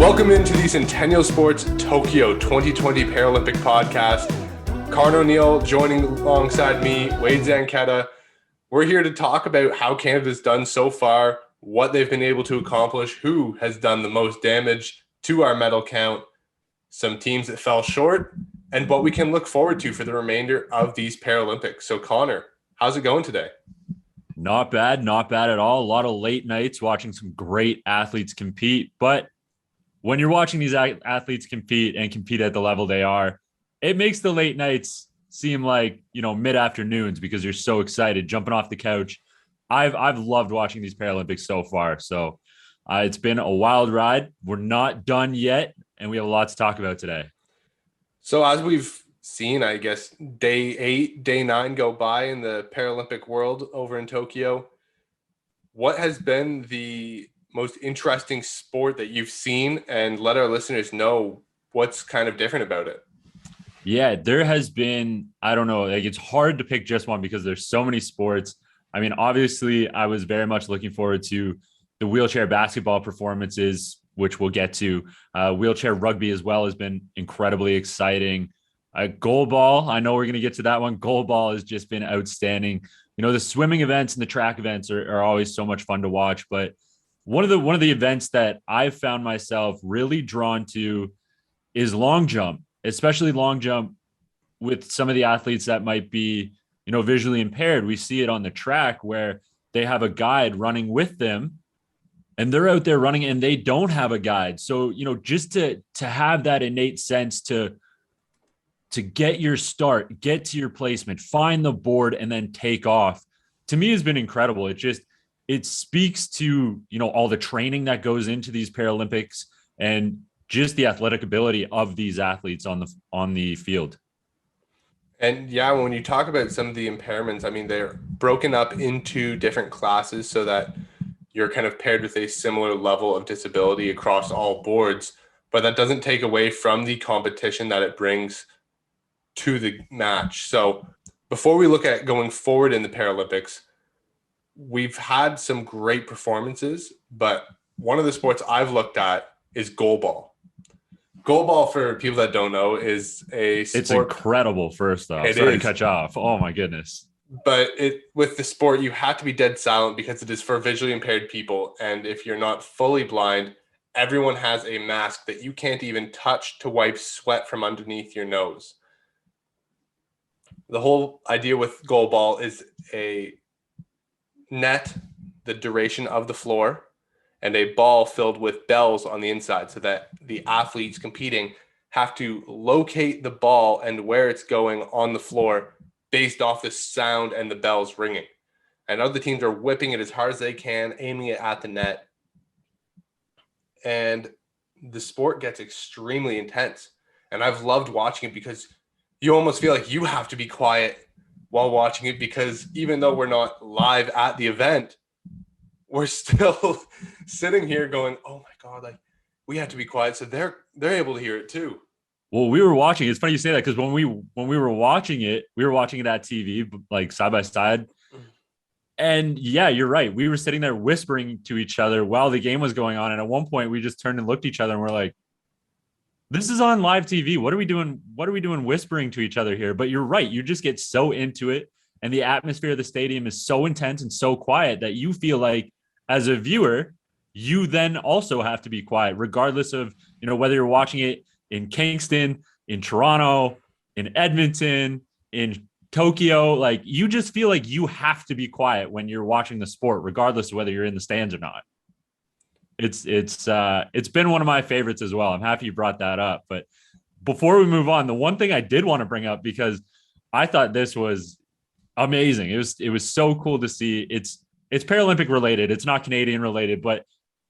Welcome into the Centennial Sports Tokyo 2020 Paralympic Podcast. Carn O'Neil joining alongside me, Wade Zanchetta. We're here to talk about how Canada's done so far, what they've been able to accomplish, who has done the most damage to our medal count, some teams that fell short, and what we can look forward to for the remainder of these Paralympics. So Connor, how's it going today? Not bad at all. A lot of late nights watching some great athletes compete. But when you're watching these athletes compete at the level they are, it makes the late nights seem like, mid-afternoons because you're so excited jumping off the couch. I've loved watching these Paralympics so far. So it's been a wild ride. We're not done yet, and we have a lot to talk about today. So as we've seen, I guess, day 8, day 9 go by in the Paralympic world over in Tokyo. What has been the most interesting sport that you've seen, and let our listeners know what's kind of different about it? Yeah, there has been, I don't know, like it's hard to pick just one because there's so many sports. I mean, obviously I was very much looking forward to the wheelchair basketball performances, which we'll get to. Wheelchair rugby as well has been incredibly exciting. Goalball, I know we're going to get to that one. Goalball has just been outstanding. The swimming events and the track events are always so much fun to watch, but one of the events that I've found myself really drawn to is long jump, especially long jump with some of the athletes that might be, visually impaired. We see it on the track where they have a guide running with them and they're out there running and they don't have a guide. So, just to have that innate sense to get your start, get to your placement, find the board, and then take off, to me has been incredible. It speaks to, all the training that goes into these Paralympics and just the athletic ability of these athletes on the field. And yeah, when you talk about some of the impairments, I mean, they're broken up into different classes so that you're kind of paired with a similar level of disability across all boards, but that doesn't take away from the competition that it brings to the match. So before we look at going forward in the Paralympics, we've had some great performances, but one of the sports I've looked at is goalball. Goalball, for people that don't know, is a sport. It's incredible, first off. Sorry to cut you off. Oh, my goodness. But with the sport, you have to be dead silent because it is for visually impaired people. And if you're not fully blind, everyone has a mask that you can't even touch to wipe sweat from underneath your nose. The whole idea with goalball is a net the duration of the floor and a ball filled with bells on the inside so that the athletes competing have to locate the ball and where it's going on the floor based off the sound and the bells ringing. And other teams are whipping it as hard as they can, aiming it at the net. And the sport gets extremely intense. And I've loved watching it because you almost feel like you have to be quiet while watching it, because even though we're not live at the event, we're still sitting here going, oh my God, like we have to be quiet. So they're able to hear it too. Well, we were watching. It's funny you say that because when we were watching it, we were watching it at TV, like side by side. And yeah, you're right. We were sitting there whispering to each other while the game was going on. And at one point we just turned and looked at each other and we're like, this is on live TV. What are we doing? What are we doing whispering to each other here? But you're right. You just get so into it. And the atmosphere of the stadium is so intense and so quiet that you feel like as a viewer, you then also have to be quiet, regardless of, whether you're watching it in Kingston, in Toronto, in Edmonton, in Tokyo. Like you just feel like you have to be quiet when you're watching the sport, regardless of whether you're in the stands or not. It's been one of my favorites as well. I'm happy you brought that up. But before we move on, the one thing I did want to bring up, because I thought this was amazing. It was so cool to see. It's Paralympic related. It's not Canadian related, but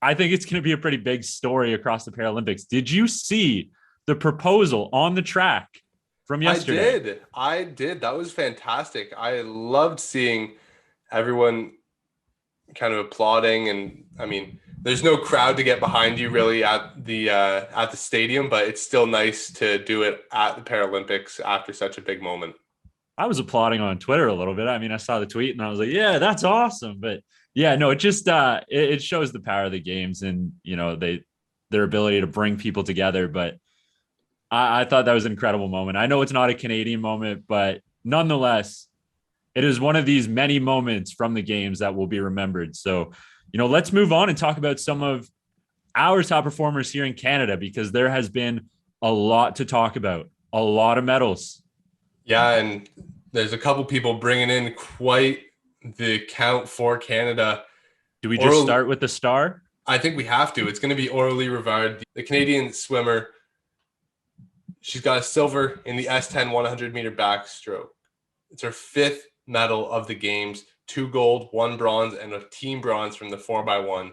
I think it's going to be a pretty big story across the Paralympics. Did you see the proposal on the track from yesterday? I did. That was fantastic. I loved seeing everyone kind of applauding. And I mean, there's no crowd to get behind you really at the stadium, but it's still nice to do it at the Paralympics after such a big moment. I was applauding on Twitter a little bit. I mean, I saw the tweet and I was like, yeah, that's awesome. But yeah, no, it just, it shows the power of the games, and, their ability to bring people together. But I thought that was an incredible moment. I know it's not a Canadian moment, but nonetheless, it is one of these many moments from the games that will be remembered. So, let's move on and talk about some of our top performers here in Canada, because there has been a lot to talk about, a lot of medals. Yeah, and there's a couple people bringing in quite the count for Canada. Do we just start with the star? I think we have to. It's going to be Aurelie Rivard, the Canadian swimmer. She's got a silver in the S10 100-meter backstroke. It's her 5th medal of the games, 2 gold, 1 bronze, and a team bronze from the 4x1.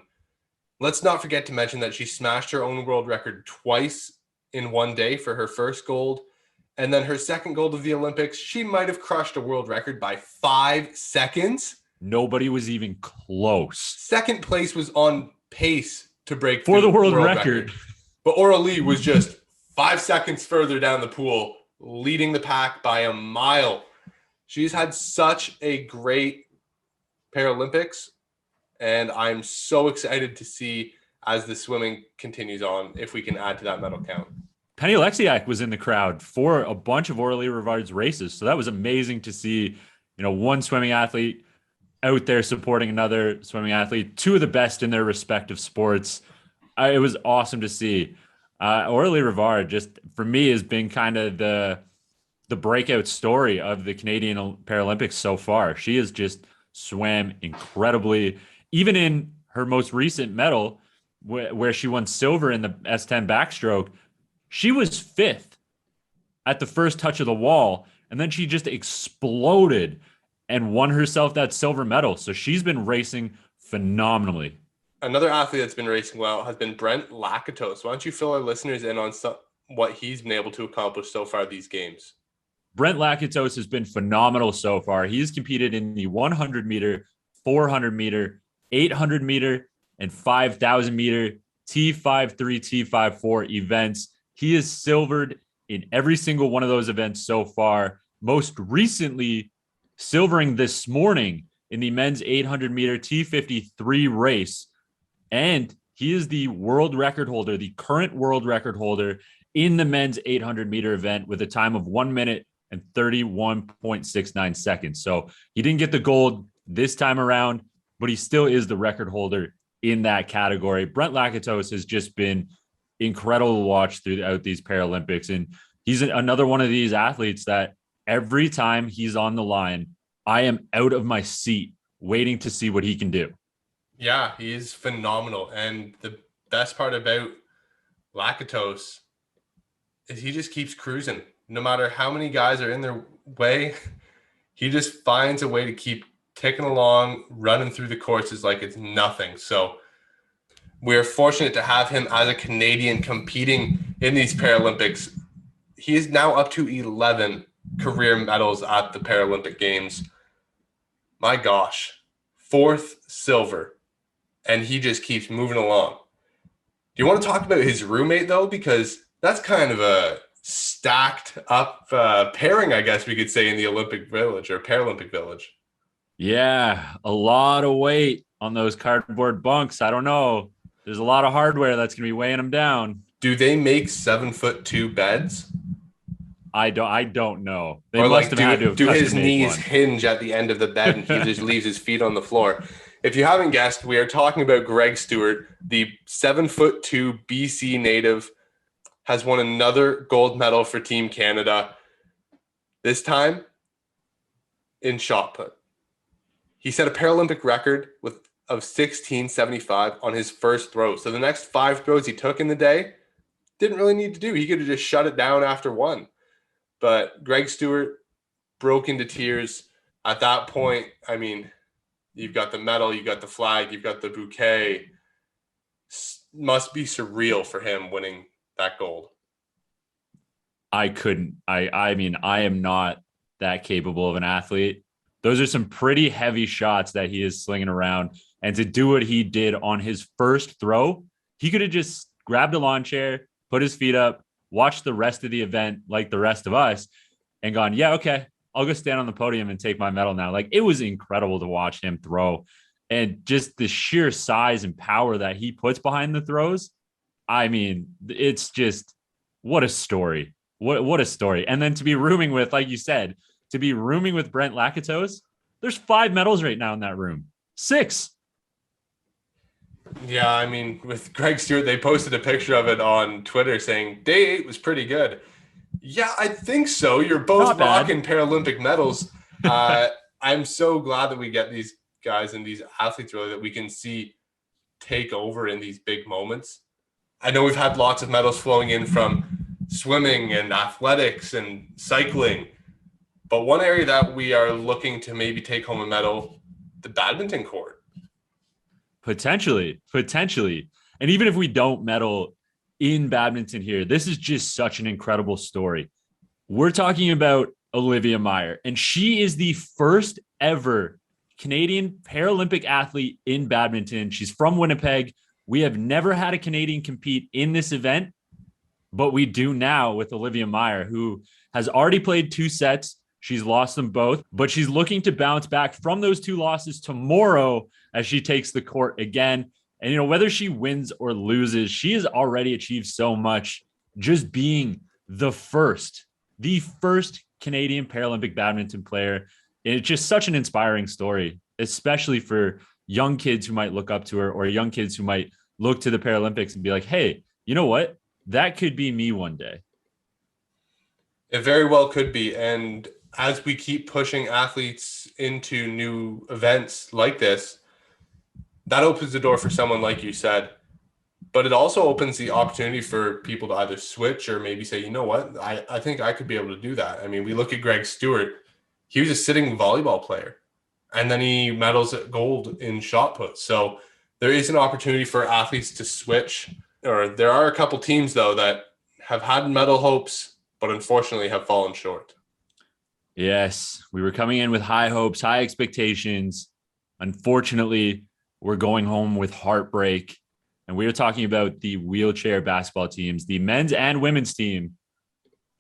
Let's not forget to mention that she smashed her own world record twice in one day for her first gold. And then her second gold of the Olympics, she might have crushed a world record by 5 seconds. Nobody was even close. Second place was on pace to break for the world record. But Aurelie was just 5 seconds further down the pool, leading the pack by a mile. She's had such a great Paralympics, and I'm so excited to see as the swimming continues on if we can add to that medal count. Penny Oleksiak was in the crowd for a bunch of Aurelie Rivard's races, so that was amazing to see. One swimming athlete out there supporting another swimming athlete, 2 of the best in their respective sports. It was awesome to see. Aurelie Rivard, just for me, has been kind of the breakout story of the Canadian Paralympics so far. She has just swam incredibly. Even in her most recent medal, where she won silver in the S10 backstroke, she was 5th at the first touch of the wall, and then she just exploded and won herself that silver medal. So she's been racing phenomenally. Another athlete that's been racing well has been Brent Lacitos. Why don't you fill our listeners in on what he's been able to accomplish so far these games? Brent Lacitos has been phenomenal so far. He's competed in the 100-meter, 400-meter, 800-meter, and 5,000-meter T53, T54 events. He has silvered in every single one of those events so far, most recently silvering this morning in the men's 800-meter T53 race. And he is the world record holder, the current world record holder in the men's 800-meter event with a time of 1 minute and 31.69 seconds. So he didn't get the gold this time around, but he still is the record holder in that category. Brent Lacitos has just been incredible to watch throughout these Paralympics. And he's another one of these athletes that every time he's on the line, I am out of my seat waiting to see what he can do. Yeah, he is phenomenal. And the best part about Lacitos is he just keeps cruising. No matter how many guys are in their way, he just finds a way to keep ticking along, running through the courses like it's nothing. So we're fortunate to have him as a Canadian competing in these Paralympics. He is now up to 11 career medals at the Paralympic Games. My gosh, 4th silver, and he just keeps moving along. Do you want to talk about his roommate, though? Because that's kind of a stacked up pairing, I guess we could say, in the Olympic Village or Paralympic Village. Yeah, a lot of weight on those cardboard bunks. I don't know. There's a lot of hardware that's going to be weighing them down. Do they make 7'2" beds? I don't know. They or must like, have had to do his knees one. Hinge at the end of the bed and he just leaves his feet on the floor? If you haven't guessed, we are talking about Greg Stewart, the 7'2" BC native, has won another gold medal for Team Canada. This time in shot put. He set a Paralympic record of 16.75 on his first throw. So the next 5 throws he took in the day didn't really need to do. He could have just shut it down after one. But Greg Stewart broke into tears. At that point, I mean, you've got the medal, you've got the flag, you've got the bouquet. Must be surreal for him winning that gold. I mean, I am not that capable of an athlete. Those are some pretty heavy shots that he is slinging around. And to do what he did on his first throw, he could have just grabbed a lawn chair, put his feet up, watched the rest of the event like the rest of us, and gone, yeah, okay, I'll go stand on the podium and take my medal now. Like, it was incredible to watch him throw. And just the sheer size and power that he puts behind the throws, I mean, it's just what a story. What a story. And then to be rooming with, like you said, to be rooming with Brent Lacitos, there's 5 medals right now in that room. 6. Yeah, I mean, with Greg Stewart, they posted a picture of it on Twitter saying day 8 was pretty good. Yeah, I think so. You're both Not bad. rocking Paralympic medals. I'm so glad that we get these guys and these athletes really that we can see take over in these big moments. I know we've had lots of medals flowing in from swimming and athletics and cycling, but one area that we are looking to maybe take home a medal, the badminton court. Potentially. And even if we don't medal in badminton here, this is just such an incredible story. We're talking about Olivia Meyer, and she is the first ever Canadian Paralympic athlete in badminton. She's from Winnipeg. We have never had a Canadian compete in this event, but we do now with Olivia Meyer, who has already played 2 sets. She's lost them both, but she's looking to bounce back from those 2 losses tomorrow as she takes the court again. And, you know, whether she wins or loses, she has already achieved so much just being the first Canadian Paralympic badminton player. It's just such an inspiring story, especially for young kids who might look up to her or young kids who might look to the Paralympics and be like, hey, you know what? That could be me one day. It very well could be. And as we keep pushing athletes into new events like this, that opens the door for someone like you said. But it also opens the opportunity for people to either switch or maybe say, you know what, I think I could be able to do that. I mean, we look at Greg Stewart. He was a sitting volleyball player, and then he medals at gold in shot put. So there is an opportunity for athletes to switch. Or there are a couple teams, though, that have had medal hopes, but unfortunately have fallen short. Yes, we were coming in with high hopes, high expectations. Unfortunately, we're going home with heartbreak. And we are talking about the wheelchair basketball teams, the men's and women's team,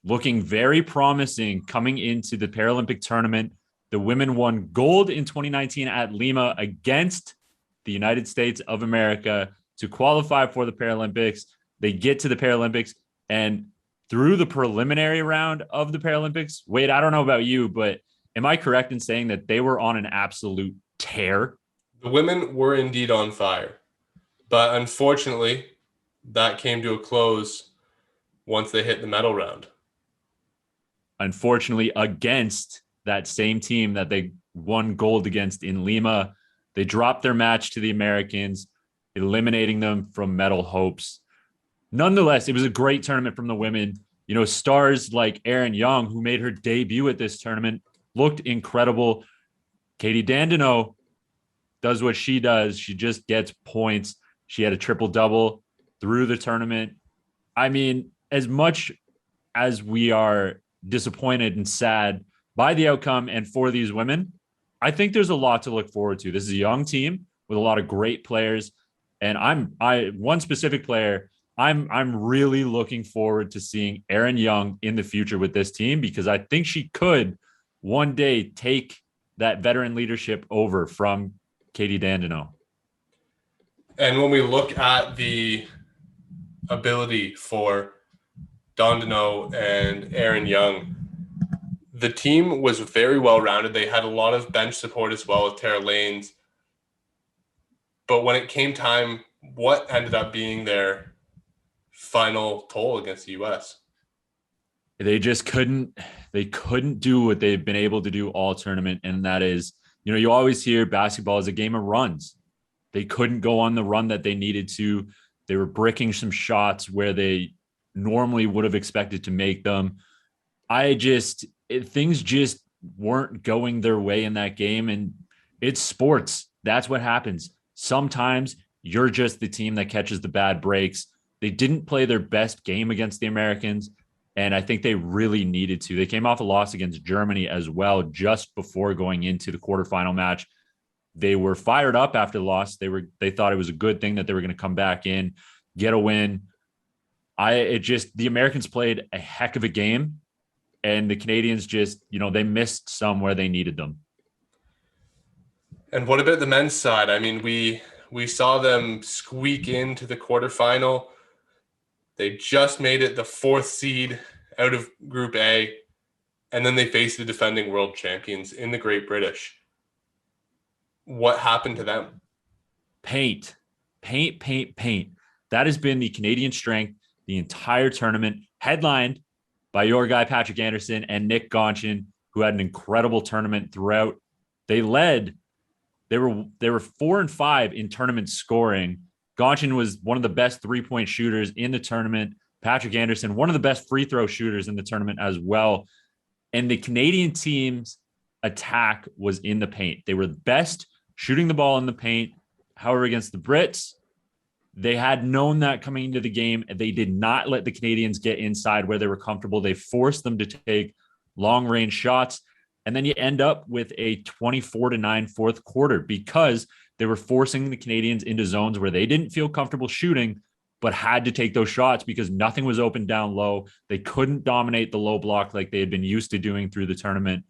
looking very promising coming into the Paralympic tournament. The women won gold in 2019 at Lima against the United States of America to qualify for the Paralympics. They get to the Paralympics, and through the preliminary round of the Paralympics, Wade, I don't know about you, but am I correct in saying that they were on an absolute tear? The women were indeed on fire. But unfortunately, that came to a close once they hit the medal round. Unfortunately, against that same team that they won gold against in Lima, they dropped their match to the Americans, eliminating them from medal hopes. Nonetheless, it was a great tournament from the women. You know, stars like Erin Young, who made her debut at this tournament, looked incredible. Katie Dandino does what she does. She just gets points. She had a triple-double through the tournament. I mean, as much as we are disappointed and sad by the outcome and for these women, I think there's a lot to look forward to. This is a young team with a lot of great players. And one specific player, I'm really looking forward to seeing Erin Young in the future with this team, because I think she could one day take that veteran leadership over from Katie Dandino. And when we look at the ability for Dandino and Erin Young, the team was very well-rounded. They had a lot of bench support as well with Tara Lanes. But when it came time, what ended up being their final toll against the U.S.? They just couldn't do what they've been able to do all tournament. And that is, you know, you always hear basketball is a game of runs. They couldn't go on the run that they needed to. They were bricking some shots where they normally would have expected to make them. Things just weren't going their way in that game. And it's sports. That's what happens. Sometimes you're just the team that catches the bad breaks. They didn't play their best game against the Americans, and I think they really needed to. They came off a loss against Germany as well just before going into the quarterfinal match. They were fired up after the loss. They thought it was a good thing that they were going to come back in, get a win. The Americans played a heck of a game, and the Canadians just, you know, they missed some where they needed them. And what about the men's side? I mean, we saw them squeak into the quarterfinal. They just made it the 4th seed out of Group A, and then they faced the defending world champions in the Great British. What happened to them? Paint. That has been the Canadian strength the entire tournament, headlined by your guy, Patrick Anderson, and Nick Gonchin, who had an incredible tournament throughout. They led. They were 4 and 5 in tournament scoring. Gonchin was one of the best 3-point shooters in the tournament. Patrick Anderson, one of the best free throw shooters in the tournament as well. And the Canadian team's attack was in the paint. They were the best shooting the ball in the paint. However, against the Brits, they had known that coming into the game. They did not let the Canadians get inside where they were comfortable. They forced them to take long-range shots. And then you end up with a 24-9 fourth quarter because they were forcing the Canadians into zones where they didn't feel comfortable shooting, but had to take those shots because nothing was open down low. They couldn't dominate the low block like they had been used to doing through the tournament.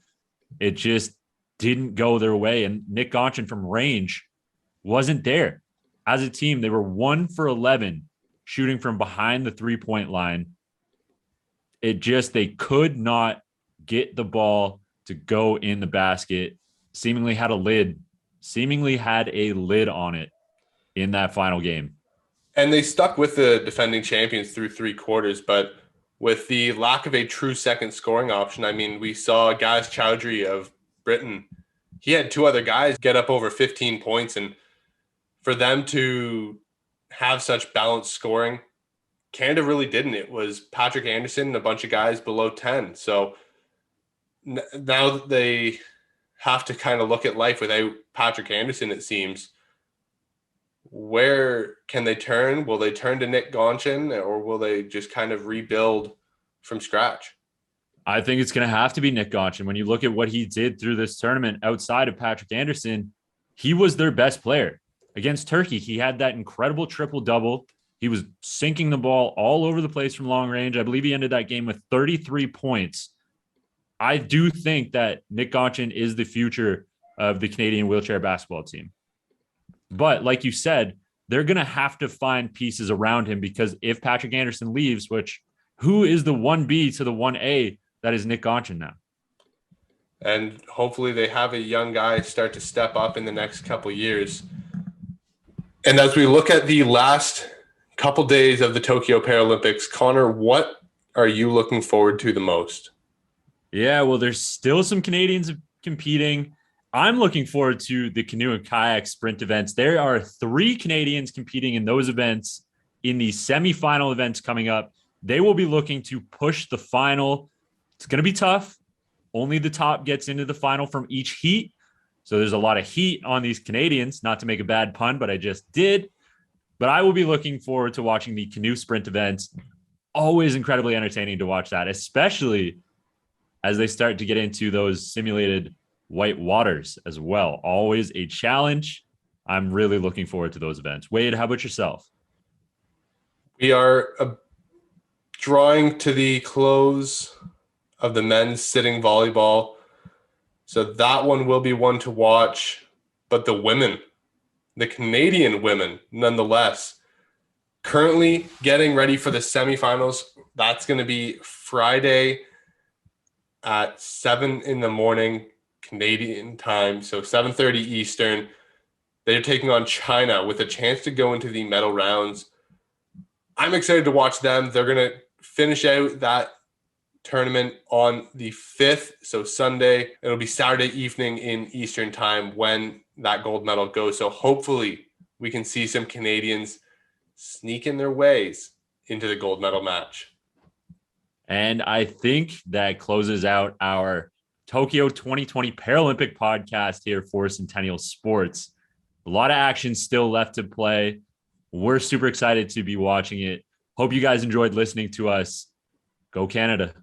It just didn't go their way. And Nick Gonchin from range wasn't there. As a team, they were 1 for 11 shooting from behind the 3-point line. They could not get the ball to go in the basket. Seemingly had a lid on it in that final game. And they stuck with the defending champions through 3 quarters, but with the lack of a true second scoring option, I mean, we saw Gaz Chowdhury of Britain. He had 2 other guys get up over 15 points, and for them to have such balanced scoring, Canada really didn't. It was Patrick Anderson and a bunch of guys below 10. So now that they have to kind of look at life without Patrick Anderson, it seems. Where can they turn? Will they turn to Nick Gonchin, or will they just kind of rebuild from scratch? I think it's going to have to be Nick Gonchin. When you look at what he did through this tournament outside of Patrick Anderson, he was their best player. Against Turkey, he had that incredible triple-double. He was sinking the ball all over the place from long range. I believe he ended that game with 33 points. I do think that Nick Gonchin is the future of the Canadian wheelchair basketball team. But like you said, they're going to have to find pieces around him because if Patrick Anderson leaves, who is the 1B to the 1A that is Nick Gonchin now? And hopefully they have a young guy start to step up in the next couple of years. And as we look at the last couple days of the Tokyo Paralympics, Connor, what are you looking forward to the most? Yeah, well, there's still some Canadians competing. I'm looking forward to the canoe and kayak sprint events. There are 3 Canadians competing in those events in the semifinal events coming up. They will be looking to push the final. It's going to be tough. Only the top gets into the final from each heat. So there's a lot of heat on these Canadians, not to make a bad pun, but I just did. But I will be looking forward to watching the canoe sprint events. Always incredibly entertaining to watch that, especially as they start to get into those simulated white waters as well. Always a challenge. I'm really looking forward to those events. Wade, how about yourself? We are drawing to the close of the men's sitting volleyball. So that one will be one to watch. But the women, the Canadian women, nonetheless, currently getting ready for the semifinals. That's going to be Friday at 7 in the morning Canadian time, so 7:30 Eastern. They're taking on China with a chance to go into the medal rounds. I'm excited to watch them. They're going to finish out that tournament on the 5th, so Sunday. It'll be Saturday evening in Eastern time when that gold medal goes. So hopefully we can see some Canadians sneaking their ways into the gold medal match. And I think that closes out our Tokyo 2020 Paralympic podcast here for Centennial Sports. A lot of action still left to play. We're super excited to be watching it. Hope you guys enjoyed listening to us. Go Canada.